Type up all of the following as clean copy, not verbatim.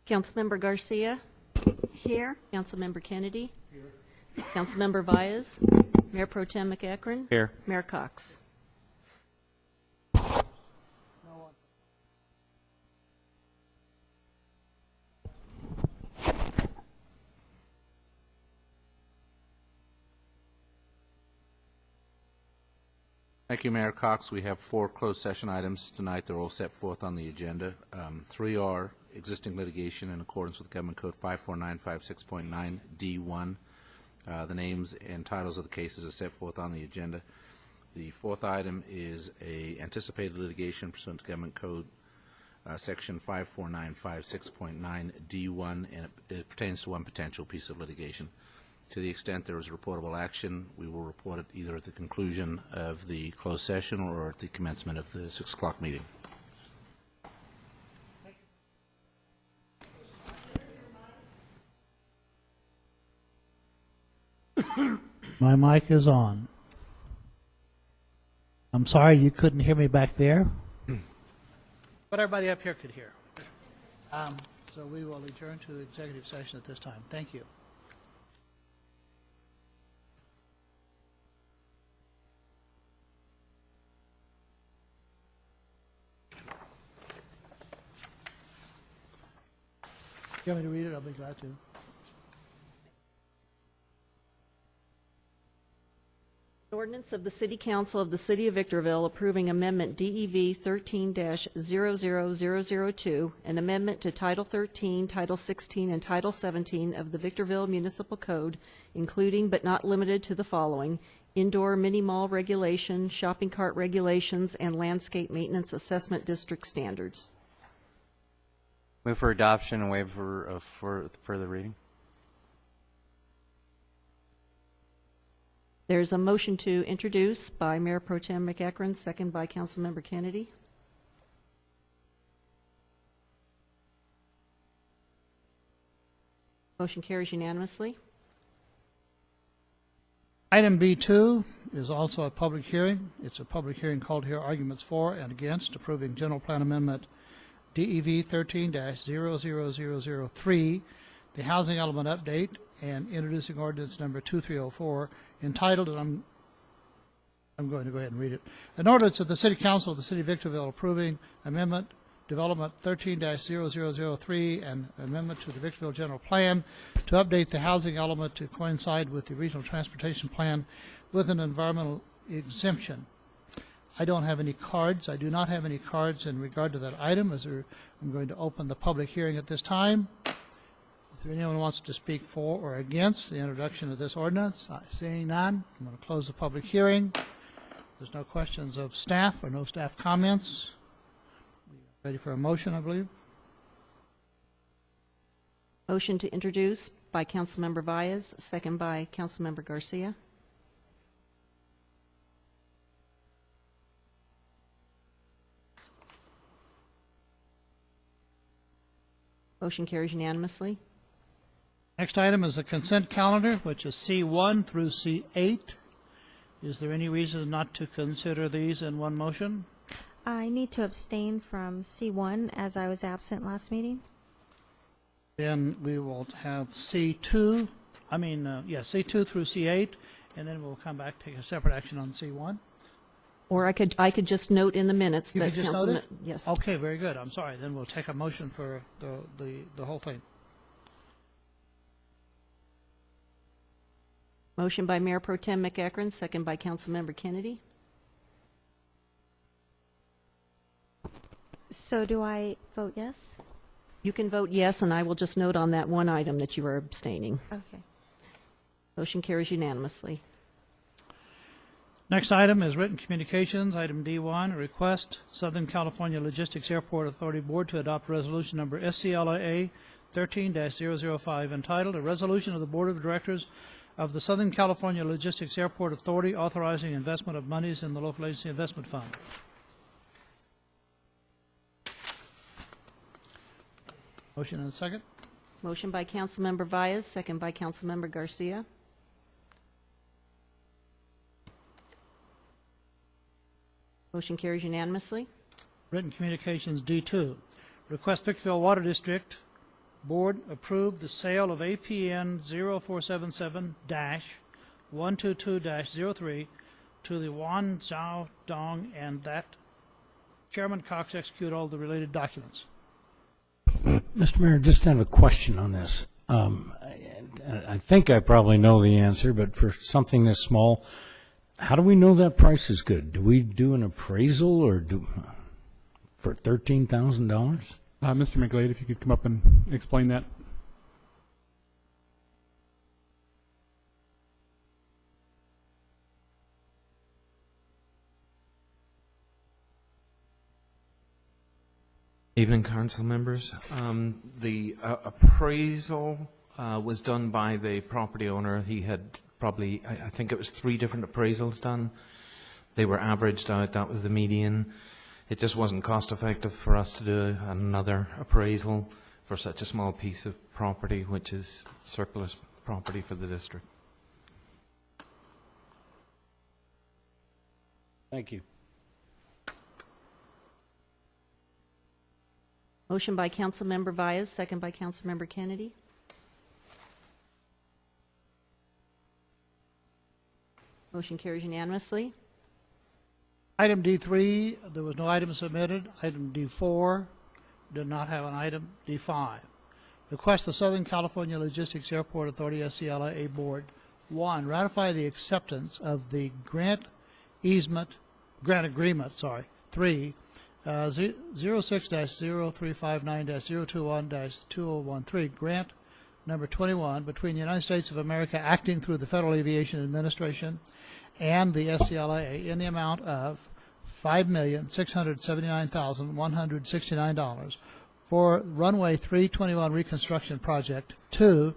Councilmember Garcia. Here. Councilmember Kennedy. Here. Councilmember Baez. Mayor Pro Tem McEachern. Here. Mayor Cox. Thank you, Mayor Cox. We have 4 closed session items tonight. They're all set forth on the agenda. 3 are existing litigation in accordance with Government Code 54956.9 D1. The names and titles of the cases are set forth on the agenda. The 4th item is a anticipated litigation pursuant to Government Code Section 54956.9 D1, and it pertains to one potential piece of litigation. To the extent there is reportable action, we will report it either at the conclusion of the closed session or at the commencement of the 6 o'clock meeting. My mic is on. I'm sorry you couldn't hear me back there, but everybody up here could hear. So we will adjourn to executive session at this time. Thank you. You want me to read it? I'll be glad to. Ordinance of the City Council of the City of Victorville approving Amendment DEV 13-00002, an amendment to Title 13, Title 16, and Title 17 of the Victorville Municipal Code, including but not limited to the following: indoor mini-mall regulation, shopping cart regulations, and landscape maintenance assessment district standards. Move for adoption and waiver of further reading. There's a motion to introduce by Mayor Pro Tem McEachern, second by Councilmember Kennedy. Motion carries unanimously. Item B2 is also a public hearing. It's a public hearing called to hear arguments for and against approving General Plan Amendment DEV 13-00003, the housing element update, and introducing ordinance number 2304, entitled, and I'm going to go ahead and read it, an ordinance of the City Council of the City of Victorville approving Amendment Development 13-0003 and amendment to the Victorville General Plan to update the housing element to coincide with the Regional Transportation Plan with an environmental exemption. I don't have any cards. I do not have any cards in regard to that item. I'm going to open the public hearing at this time. If there anyone who wants to speak for or against the introduction of this ordinance, seeing none, I'm going to close the public hearing. There's no questions of staff or no staff comments. Ready for a motion, I believe. Motion to introduce by Councilmember Baez, second by Councilmember Garcia. Motion carries unanimously. Next item is the consent calendar, which is C1 through C8. Is there any reason not to consider these in one motion? I need to abstain from C1 as I was absent last meeting. Then we will have C2, C2 through C8, and then we'll come back, take a separate action on C1. Or I could just note in the minutes You that could just note it? Yes. Okay, very good. I'm sorry. Then we'll take a motion for the whole thing. Motion by Mayor Pro Tem McEachern, second by Councilmember Kennedy. So do I vote yes? You can vote yes, and I will just note on that one item that you are abstaining. Okay. Motion carries unanimously. Next item is written communications. Item D1, a request, Southern California Logistics Airport Authority Board to adopt resolution number SCLAA 13-005 entitled, A Resolution of the Board of Directors of the Southern California Logistics Airport Authority authorizing investment of monies in the Local Agency Investment Fund. Motion and a second. Motion by Councilmember Baez, second by Councilmember Garcia. Motion carries unanimously. Written communications D2. Request Victorville Water District Board approve the sale of APN 0477-122-03 to the Wan Zhao Dong, and that Chairman Cox execute all the related documents. Mr. Mayor, just have a question on this. I think I probably know the answer, but for something this small, how do we know that price is good? Do we do an appraisal or for $13,000? Mr. McGlade, if you could come up and explain that. Evening, council members. The appraisal was done by the property owner. He had probably, I think it was 3 different appraisals done. They were averaged out. That was the median. It just wasn't cost effective for us to do another appraisal for such a small piece of property, which is surplus property for the district. Thank you. Motion by Councilmember Vyas, second by Councilmember Kennedy. Motion carries unanimously. Item D3, there was no item submitted. Item D4 did not have an item. D5, request the Southern California Logistics Airport Authority, SCLA Board, 1, ratify the acceptance of the grant agreement, 3, 06-0359-021-2013, grant number 21 between the United States of America acting through the Federal Aviation Administration and the SCLA in the amount of $5,679,169 for runway 321 reconstruction project. 2,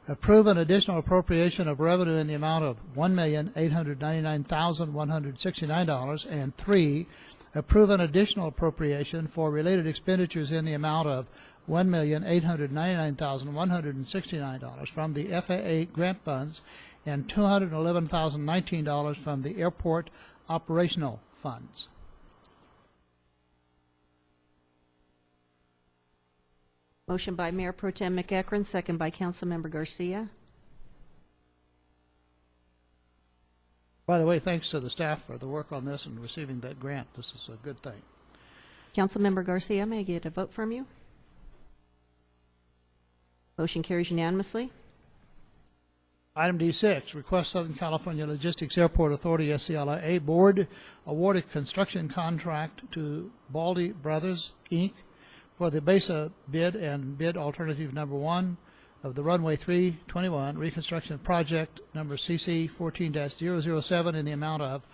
approve an additional appropriation of revenue in the amount of $1,899,169. And 3, approve an additional appropriation for related expenditures in the amount of $1,899,169 from the FAA grant funds and $211,019 from the airport operational funds. Motion by Mayor Pro Tem McEachron, second by Councilmember Garcia. By the way, thanks to the staff for the work on this and receiving that grant. This is a good thing. Councilmember Garcia, may I get a vote from you? Motion carries unanimously. Item D6, request Southern California Logistics Airport Authority, SCLA Board award a construction contract to Baldy Brothers, Inc. for the BASA bid and bid alternative number 1 of the runway 321 reconstruction project number CC 14-007 in the amount of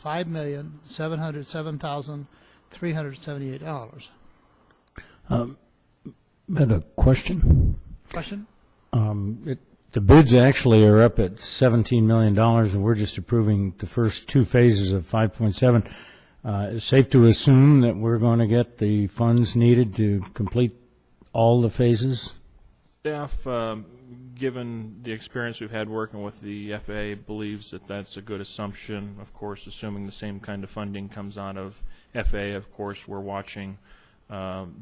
$5,707,378. Had a question. Question? The bids actually are up at $17 million, and we're just approving the first 2 phases of 5.7. It's safe to assume that we're going to get the funds needed to complete all the phases? Staff, given the experience we've had working with the FAA, believes that that's a good assumption. Of course, assuming the same kind of funding comes out of FAA, of course, we're watching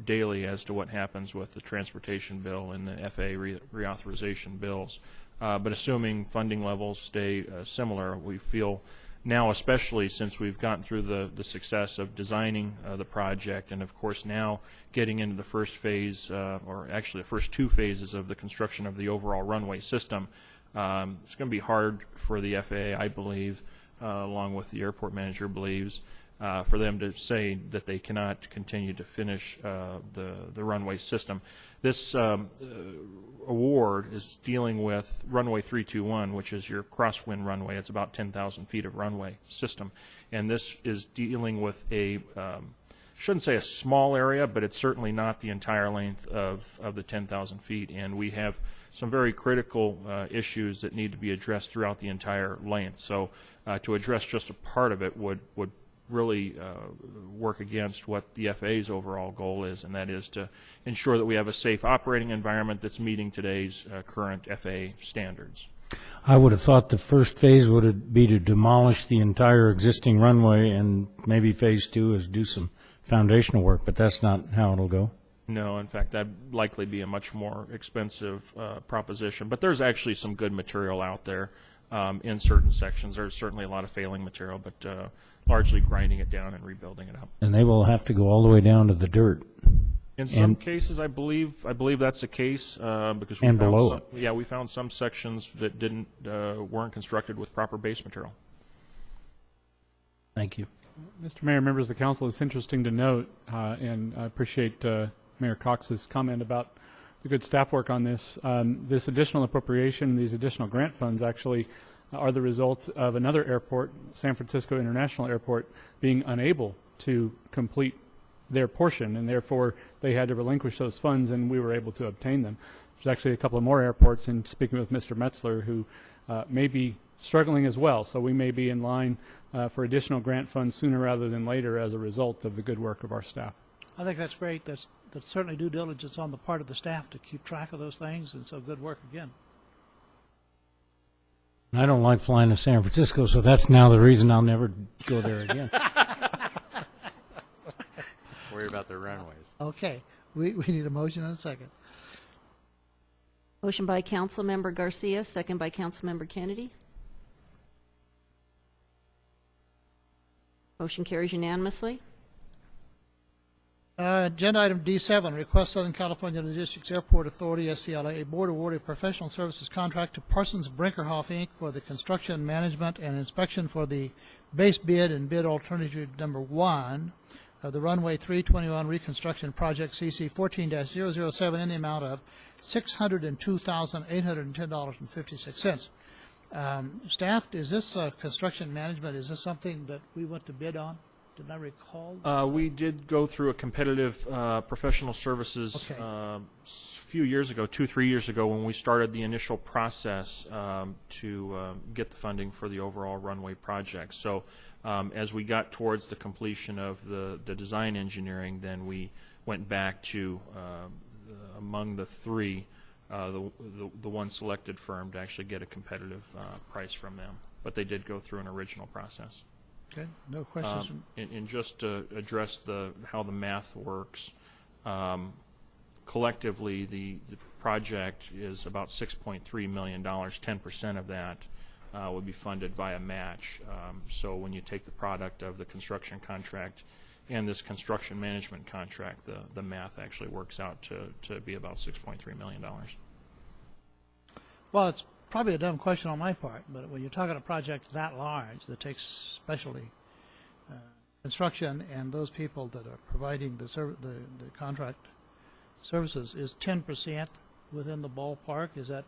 daily as to what happens with the transportation bill and the FAA reauthorization bills. But assuming funding levels stay similar, we feel now, especially since we've gotten through the success of designing the project, and of course now getting into the first phase, or actually the first 2 phases of the construction of the overall runway system, it's going to be hard for the FAA, I believe, along with the airport manager believes, for them to say that they cannot continue to finish the runway system. This award is dealing with runway 321, which is your crosswind runway. It's about 10,000 feet of runway system. And this is dealing with a, shouldn't say a small area, but it's certainly not the entire length of the 10,000 feet. And we have some very critical issues that need to be addressed throughout the entire length. So to address just a part of it would really work against what the FAA's overall goal is, and that is to ensure that we have a safe operating environment that's meeting today's current FAA standards. I would have thought the first phase would be to demolish the entire existing runway, and maybe phase 2 is do some foundational work, but that's not how it'll go. No, in fact, that'd likely be a much more expensive proposition. But there's actually some good material out there in certain sections. There's certainly a lot of failing material, but largely grinding it down and rebuilding it up. And they will have to go all the way down to the dirt. In some And- cases, I believe that's the case because And found below some, it. yeah, we found some sections that weren't constructed with proper base material. Thank you. Mr. Mayor, members of the council, it's interesting to note, and I appreciate Mayor Cox's comment about the good staff work on this. This additional appropriation, these additional grant funds actually are the result of another airport, San Francisco International Airport, being unable to complete their portion, and therefore they had to relinquish those funds, and we were able to obtain them. There's actually a couple of more airports, and speaking with Mr. Metzler, who may be struggling as well, so we may be in line for additional grant funds sooner rather than later as a result of the good work of our staff. I think that's great. That's certainly due diligence on the part of the staff to keep track of those things, and so good work again. I don't like flying to San Francisco, so that's now the reason I'll never go there again. Worry about the runways. Okay, we need a motion and a second. Motion by Councilmember Garcia, second by Councilmember Kennedy. Motion carries unanimously. Agenda item D7, request Southern California Logistics Airport Authority, SCLA, Board award a professional services contract to Parsons Brinkerhoff, Inc. for the construction, management, and inspection for the base bid and bid alternative number 1 of the Runway 321 Reconstruction Project CC 14-007 in the amount of $602,810.56. Staff, is this construction management, is this something that we went to bid on? Did I recall? We did go through a competitive professional services Okay. few years ago, 2-3 years ago, when we started the initial process to get the funding for the overall runway project. So as we got towards the completion of the design engineering, then we went back to among the three, the one selected firm to actually get a competitive price from them. But they did go through an original process. Okay, no questions. And just to address how the math works, collectively, the project is about $6.3 million. 10% of that would be funded via match. So when you take the product of the construction contract and this construction management contract, the math actually works out to be about $6.3 million. Well, it's probably a dumb question on my part, but when you're talking a project that large that takes specialty construction and those people that are providing the contract services, is 10% within the ballpark? Is that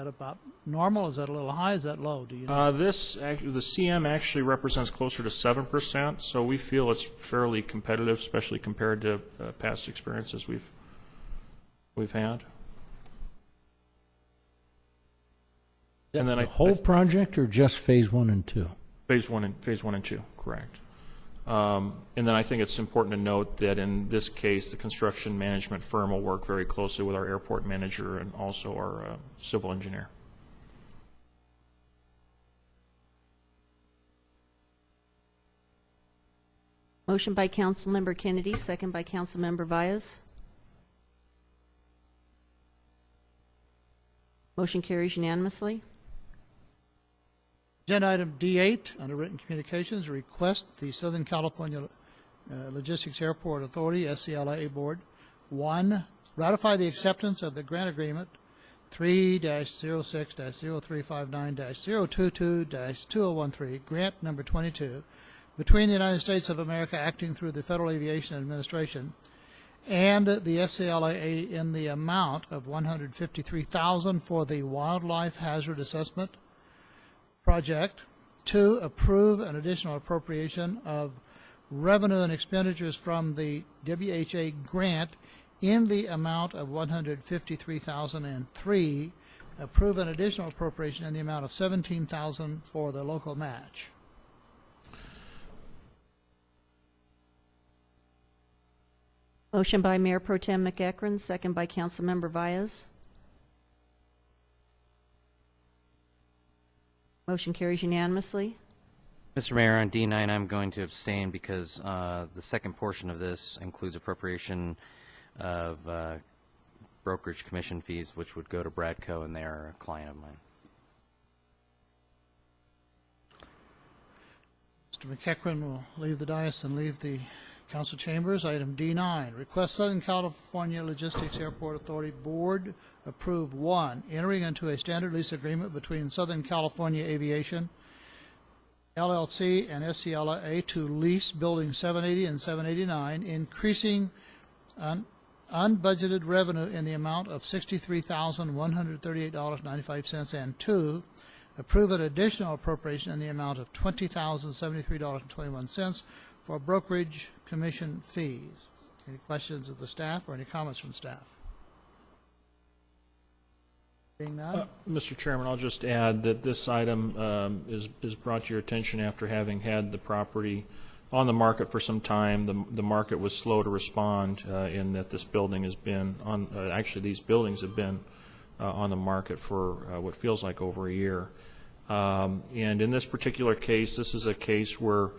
about normal? Is that a little high? Is that low? Do you know? The CM actually represents closer to 7%, so we feel it's fairly competitive, especially compared to past experiences we've had. And then The whole project or just phase 1 and 2? Phase one and 2, correct. And then I think it's important to note that in this case, the construction management firm will work very closely with our airport manager and also our civil engineer. Motion by Councilmember Kennedy, second by Councilmember Vyas. Motion carries unanimously. Agenda item D8, under written communications, request the Southern California Logistics Airport Authority, SCLA Board, 1, ratify the acceptance of the grant agreement 3-06-0359-022-2013, grant number 22, between the United States of America acting through the Federal Aviation Administration and the SCLA in the amount of $153,000 for the wildlife hazard assessment project. 2, approve an additional appropriation of revenue and expenditures from the WHA grant in the amount of $153,000. And 3, approve an additional appropriation in the amount of $17,000 for the local match. Motion by Mayor Pro Tem McEachron, second by Councilmember Vyas. Motion carries unanimously. Mr. Mayor, on D9, I'm going to abstain because the second portion of this includes appropriation of brokerage commission fees, which would go to Bradco, and they're a client of mine. Mr. McEachran will leave the dais and leave the council chambers. Item D9, request Southern California Logistics Airport Authority Board approve 1, entering into a standard lease agreement between Southern California Aviation LLC and SCLA to lease buildings 780 and 789, increasing unbudgeted revenue in the amount of $63,138.95, and 2, approve an additional appropriation in the amount of $20,073.21 for brokerage commission fees. Any questions of the staff or any comments from staff? Being none? Mr. Chairman, I'll just add that this item is brought to your attention after having had the property on the market for some time. The market was slow to respond in that this building has been on, actually these buildings have been on the market for what feels like over a year. And in this particular case, this is a case where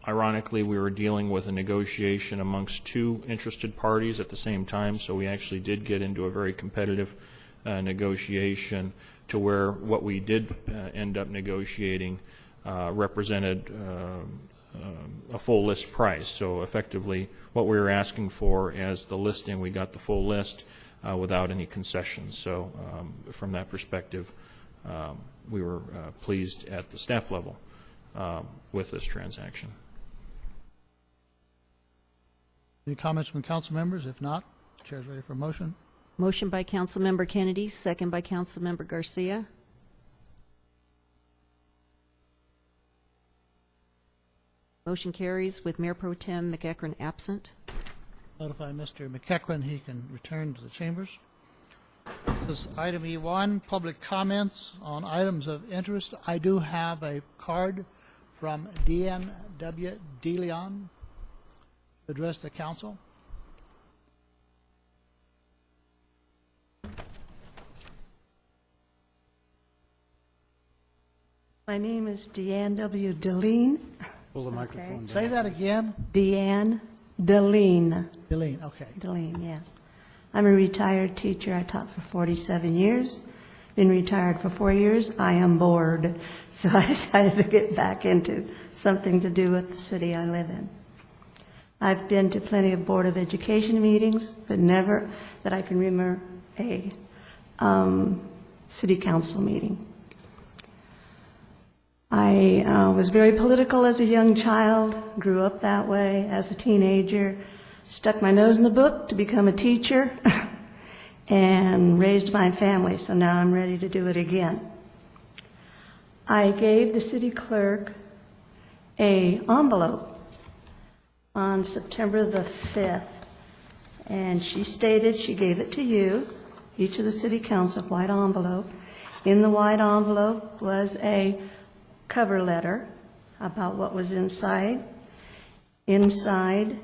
ironically we were dealing with a negotiation amongst two interested parties at the same time, so we actually did get into a very competitive negotiation to where what we did end up negotiating represented a full list price. So effectively what we were asking for as the listing, we got the full list without any concessions. So from that perspective, we were pleased at the staff level with this transaction. Any comments from council members? If not, chair is ready for a motion. Motion by Councilmember Kennedy, second by Councilmember Garcia. Motion carries with Mayor Pro Tem McEachran absent. Notify Mr. McEachran he can return to the chambers. This is item E1, public comments on items of interest. I do have a card from Deanne W. DeLeon to address the council. My name is Deanne W. Deline. Pull the microphone down. Say that again. Deanne Deline. Deline, okay. Deline, yes. I'm a retired teacher. I taught for 47 years. Been retired for 4 years. I am bored, so I decided to get back into something to do with the city I live in. I've been to plenty of Board of Education meetings, but never that I can remember a city council meeting. I was very political as a young child, grew up that way as a teenager, stuck my nose in the book to become a teacher, and raised my family, so now I'm ready to do it again. I gave the city clerk an envelope on September the 5th, and she stated she gave it to you, each of the city council, white envelope. In the white envelope was a cover letter about what was inside. Inside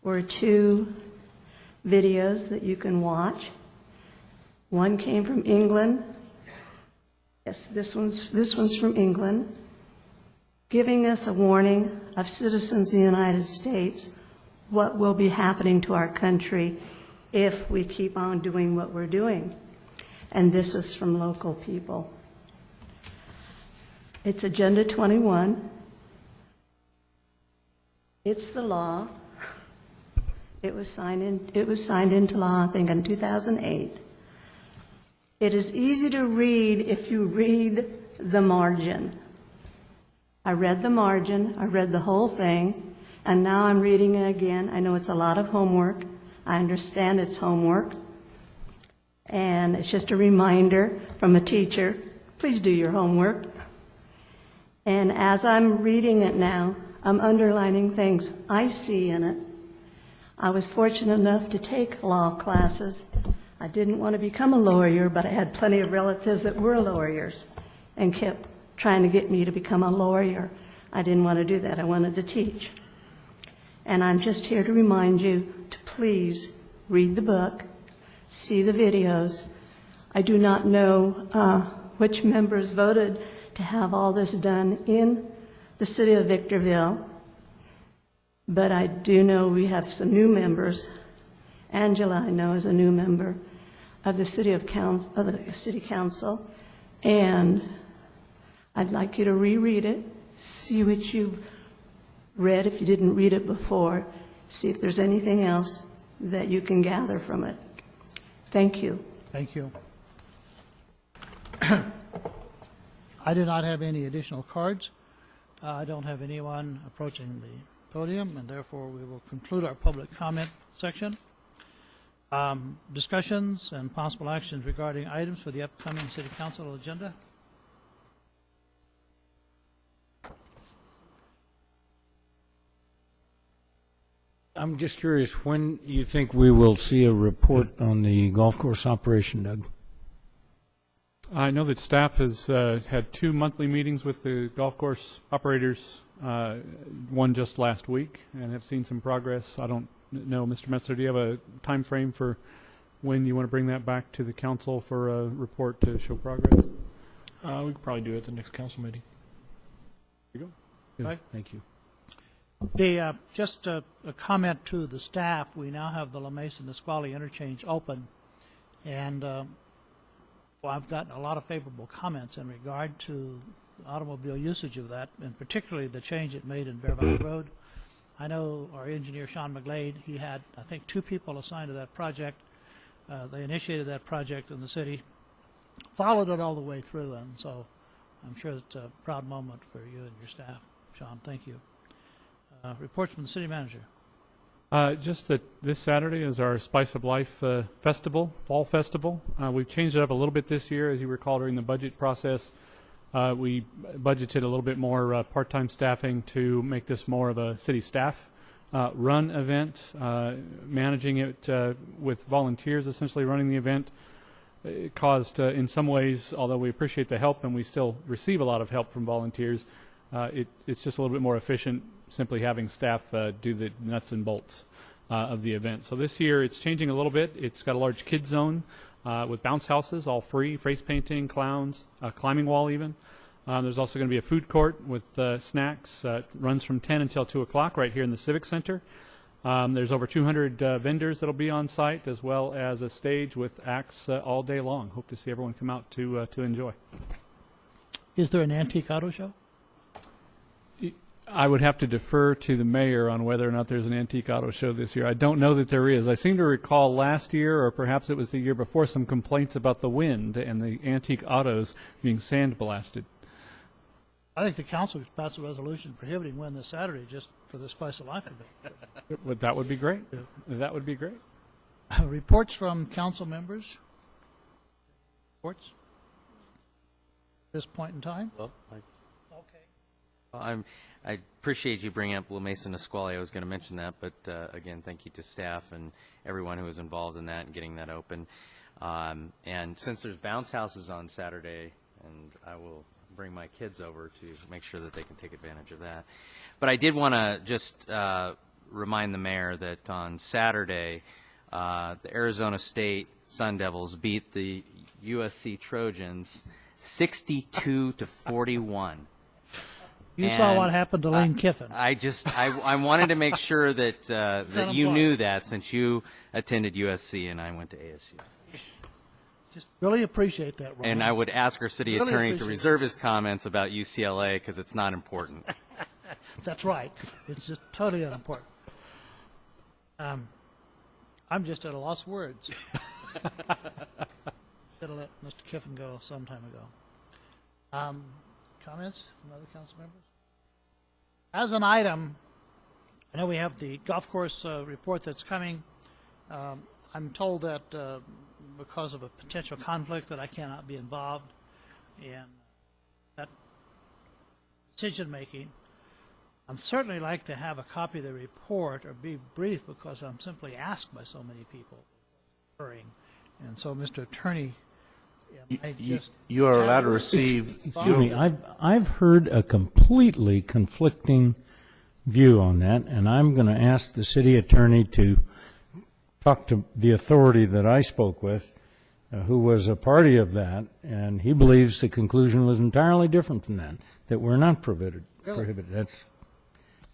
were 2 videos that you can watch. One came from England. Yes, this one's from England, giving us a warning of citizens of the United States what will be happening to our country if we keep on doing what we're doing. And this is from local people. It's Agenda 21. It's the law. It was signed into law, I think, in 2008. It is easy to read if you read the margin. I read the margin, I read the whole thing, and now I'm reading it again. I know it's a lot of homework. I understand it's homework. And it's just a reminder from a teacher, please do your homework. And as I'm reading it now, I'm underlining things I see in it. I was fortunate enough to take law classes. I didn't want to become a lawyer, but I had plenty of relatives that were lawyers and kept trying to get me to become a lawyer. I didn't want to do that. I wanted to teach. And I'm just here to remind you to please read the book, see the videos. I do not know which members voted to have all this done in the city of Victorville, but I do know we have some new members. Angela, I know, is a new member of the city council, and I'd like you to reread it, see what you've read if you didn't read it before, see if there's anything else that you can gather from it. Thank you. Thank you. I do not have any additional cards. I don't have anyone approaching the podium, and therefore we will conclude our public comment section. Discussions and possible actions regarding items for the upcoming City Council agenda. I'm just curious, when you think we will see a report on the golf course operation, Doug? I know that staff has had 2 monthly meetings with the golf course operators, one just last week, and have seen some progress. I don't know, Mr. Metzler, do you have a time frame for when you want to bring that back to the council for a report to show progress? We could probably do it at the next council meeting. There you go. Good. Right. Thank you. Just a comment to the staff. We now have the La Mesa Nisqually interchange open, and well, I've gotten a lot of favorable comments in regard to automobile usage of that, and particularly the change it made in Bear Valley Road. I know our engineer, Sean McGlade, he had, I think, 2 people assigned to that project. They initiated that project in the city, followed it all the way through, and so I'm sure it's a proud moment for you and your staff. Sean, thank you. Reports from the city manager. Just that this Saturday is our Spice of Life festival, fall festival. We've changed it up a little bit this year. As you recall, during the budget process, we budgeted a little bit more part-time staffing to make this more of a city staff run event, managing it with volunteers essentially running the event. It caused, in some ways, although we appreciate the help and we still receive a lot of help from volunteers, it's just a little bit more efficient simply having staff do the nuts and bolts of the event. So this year it's changing a little bit. It's got a large kids zone with bounce houses, all free, face painting, clowns, a climbing wall even. There's also going to be a food court with snacks. It runs from 10 until 2 o'clock right here in the Civic Center. There's over 200 vendors that will be on site, as well as a stage with acts all day long. Hope to see everyone come out to enjoy. Is there an antique auto show? I would have to defer to the mayor on whether or not there's an antique auto show this year. I don't know that there is. I seem to recall last year, or perhaps it was the year before, some complaints about the wind and the antique autos being sandblasted. I think the council could pass a resolution prohibiting wind this Saturday just for the Spice of Life event. That would be great. That would be great. Reports from council members? Reports? At this point in time? Well, Okay. I appreciate you bringing up La Mesa Nisqually. I was going to mention that, but again, thank you to staff and everyone who was involved in that and getting that open. And since there's bounce houses on Saturday, and I will bring my kids over to make sure that they can take advantage of that. But I did want to just remind the mayor that on Saturday, the Arizona State Sun Devils beat the USC Trojans 62-41. You saw what happened to Lane Kiffin. I wanted to make sure that that you knew that, since you attended USC and I went to ASU. Just really appreciate that, Ron. And I would ask our city Really attorney to appreciate reserve his comments about UCLA because it's not important. That's right. It's just totally unimportant. I'm just at a loss of words. Should have let Mr. Kiffin go some time ago. Comments from other council members? As an item, I know we have the golf course report that's coming. I'm told that because of a potential conflict that I cannot be involved in that decision-making. I'd certainly like to have a copy of the report or be brief because I'm simply asked by so many people. And so, Mr. Attorney, you are allowed to receive. Excuse me, I've heard a completely conflicting view on that, and I'm going to ask the city attorney to talk to the authority that I spoke with who was a party of that, and he believes the conclusion was entirely different than that we're not prohibited. That's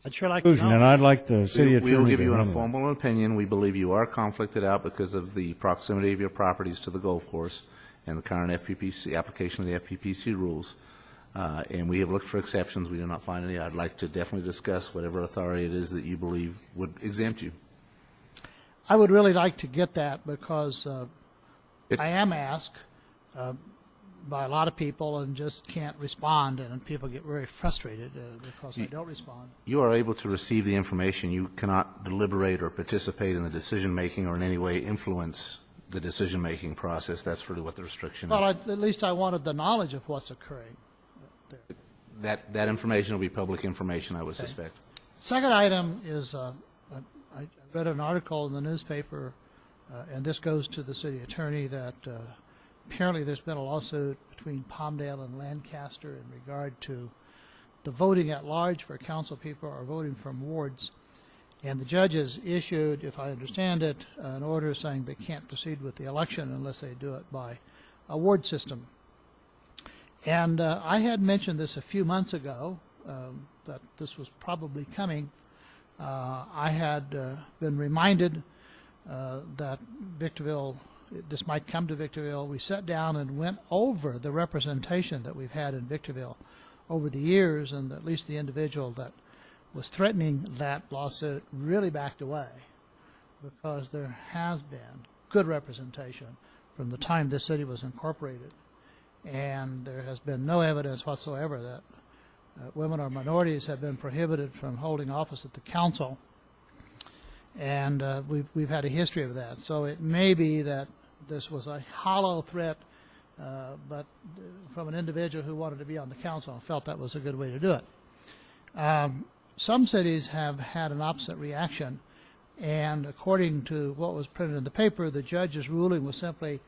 I'd sure like the to conclusion, and know. I'd like the city attorney We will give to you an handle it. formal opinion. We believe you are conflicted out because of the proximity of your properties to the golf course and the current FPPC, application of the FPPC rules. And we have looked for exceptions. We do not find any. I'd like to definitely discuss whatever authority it is that you believe would exempt you. I would really like to get that because I am asked by a lot of people and just can't respond, and people get very frustrated because I don't respond. You are able to receive the information. You cannot deliberate or participate in the decision-making or in any way influence the decision-making process. That's really what the restriction is. Well, at least I wanted the knowledge of what's occurring. That information will be public information, I would suspect. Second item is, I read an article in the newspaper, and this goes to the city attorney, that apparently there's been a lawsuit between Palmdale and Lancaster in regard to the voting at large for council people or voting from wards. And the judges issued, if I understand it, an order saying they can't proceed with the election unless they do it by a ward system. And I had mentioned this a few months ago, that this was probably coming. I had been reminded that Victorville, this might come to Victorville. We sat down and went over the representation that we've had in Victorville over the years, and at least the individual that was threatening that lawsuit really backed away, because there has been good representation from the time this city was incorporated. And there has been no evidence whatsoever that women or minorities have been prohibited from holding office at the council. And we've had a history of that. So it may be that this was a hollow threat, but from an individual who wanted to be on the council and felt that was a good way to do it. Some cities have had an opposite reaction, and according to what was printed in the paper, the judge's ruling was simply,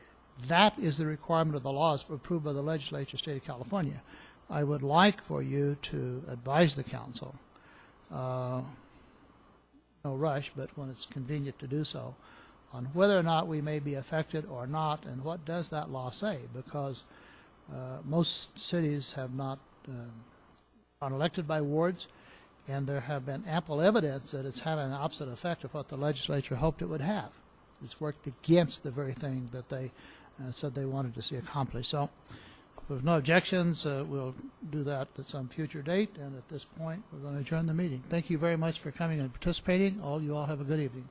that is the requirement of the laws approved by the legislature of the state of California. I would like for you to advise the council, no rush, but when it's convenient to do so, on whether or not we may be affected or not, and what does that law say, because most cities have not are elected by wards, and there have been ample evidence that it's having an opposite effect of what the legislature hoped it would have. It's worked against the very thing that they said they wanted to see accomplished. So if there's no objections, we'll do that at some future date, and at this point, we're going to adjourn the meeting. Thank you very much for coming and participating. You all have a good evening.